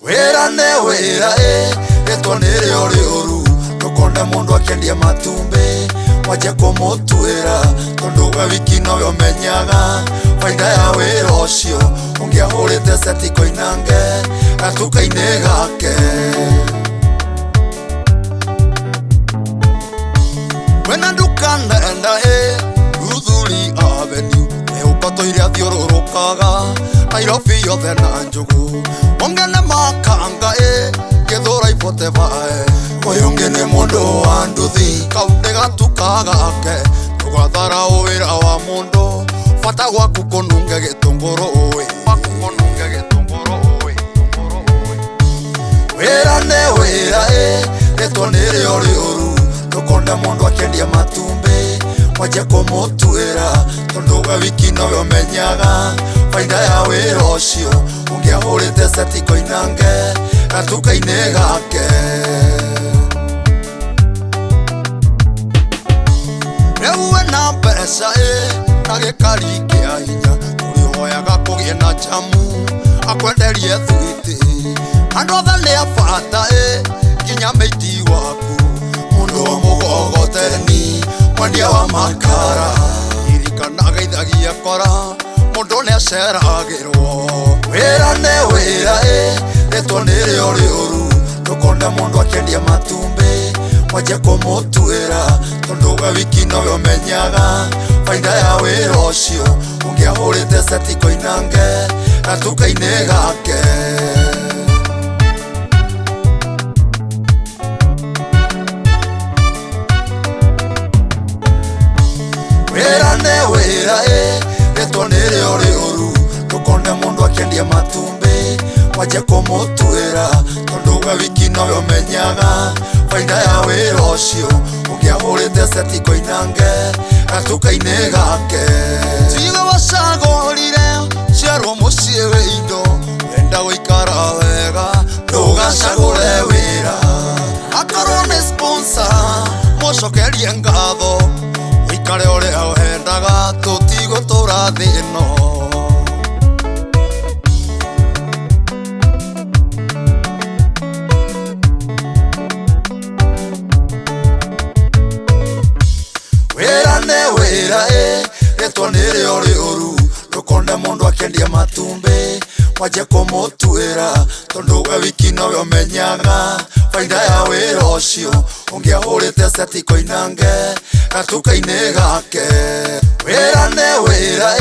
Wera ne wera eto nere ori oru Tukonde mundu akendia matumbi Waje kumutuira Tondu we wiki nowe umenyaga Faida ya wira ucio Ungiahurite seti koinange Gatuka-ini gake Wena ndukanenda Ruthuri Avenue Meupato iria thiururukaga Nairobi yothe na njugu Ongene makanga Githura ipote vae Uyungi ni mundu wa nduthi Kaundi gatuka gake Tugathara wira wa mundu Fata gwaku kununge gitunguru Wira ne wira Rĩtwa nĩrĩ ori ũru Tukonde mundu akendia matumbi Waje kumutuira Tondu we wiki nowe umenyaga Faida ya wira ucio Ungiahurite seti koinange Gatuka-ini gake Riu wena mbeca na gikari kia hinya Urihoyaga kugie na jamu Akwenderie thwiti Andu othe ni abata Nginya meiti waku Mundu wa mugogoteni Mwendia wa makara Irikanaga ithagia kora Mundu ni aceragirwo Wira ne wira Rĩtwa nĩrĩ ori ũru Tukonde mundu akendia matumbi Waje kumutuira Tondu we wiki nowe umenyaga Faida ya wira ucio Ungiahurite seti koinange Gatuka-ini gake Wira ne wira Rĩtwa nĩrĩ ori ũru Tukonde mundu akendia matumbi Waje kumutuira Tondu we wiki nowe umenyaga Faida ya wira ucio Ungiahurite seti koinange Gatuka-ini gake Tiwe wacagũrire Ciarwo mucii wi indo Wenda guikara wega Ndugacagũre wira Akorwo ni sponsor Mucokerie ngatho Uikare uria wendaga Tutigũtũra thĩ ĩno Wira ne wira Rĩtwa nĩrĩ ori ũru Tukonde mundu akendia matumbi Waje kumutuira Tondu we wiki nowe umenyaga Faida ya wira ucio Ungiahurite seti koinange Gatuka-ini gake Wira ne wira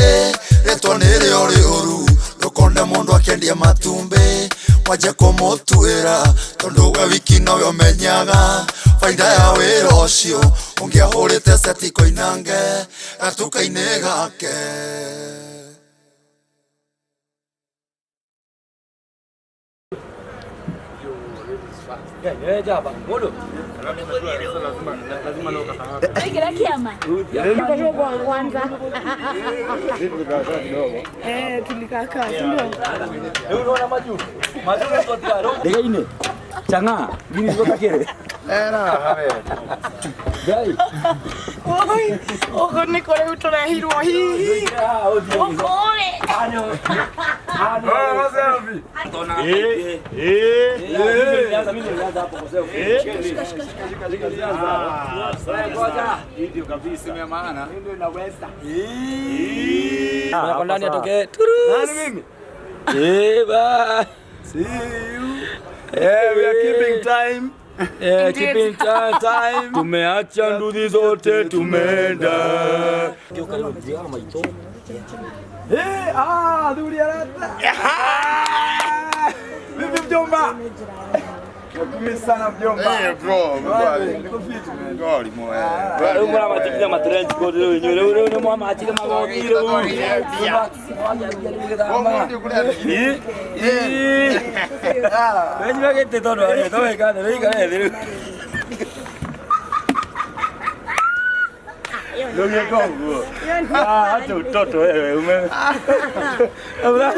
Rĩtwa nĩrĩ ori ũru Tukonde mundu akendia matumbi Waje kumutuira Tondu we wiki nowe umenyaga Faida ya wira ucio Ungiahurite seti koinange Gatuka-ini gake Changa, gini kota kiri. Gai. Oi, oh ni kore utora hiro hi. Oh kore. Ano. Oh, selfie. Video kabisa mia maana. Ndio inaweza. Na ndani atoke. Nani mimi? Ba. See you. Yeah, we are keeping time. Yeah, keeping time. Tumeacha nduthi zote tumeenda. Dhuri arata. Vipi mjomba? Mimi sana mjomba. Bro, gari moya. Wewe mbona matikisa matrench code leo nywele ni mwa matikisa magoti leo. Wewe nywe kete todo ale to eka de ika de. Ndio kongo. Acha utoto wewe ume. Abra.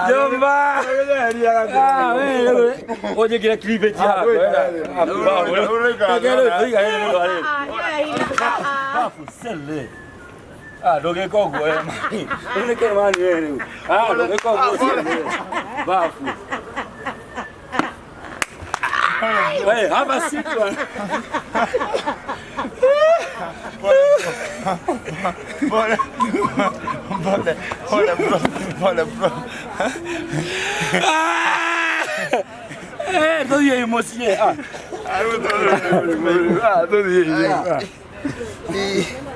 Jomba. Oye kila clipe ya. Ah, doge kogo mami. Une ke mani wewe. Ah, doge kogo. Bafu. Hey, have a seat one. Bole, bro. Eh, todo bien, emocioné. Ah, todo bien.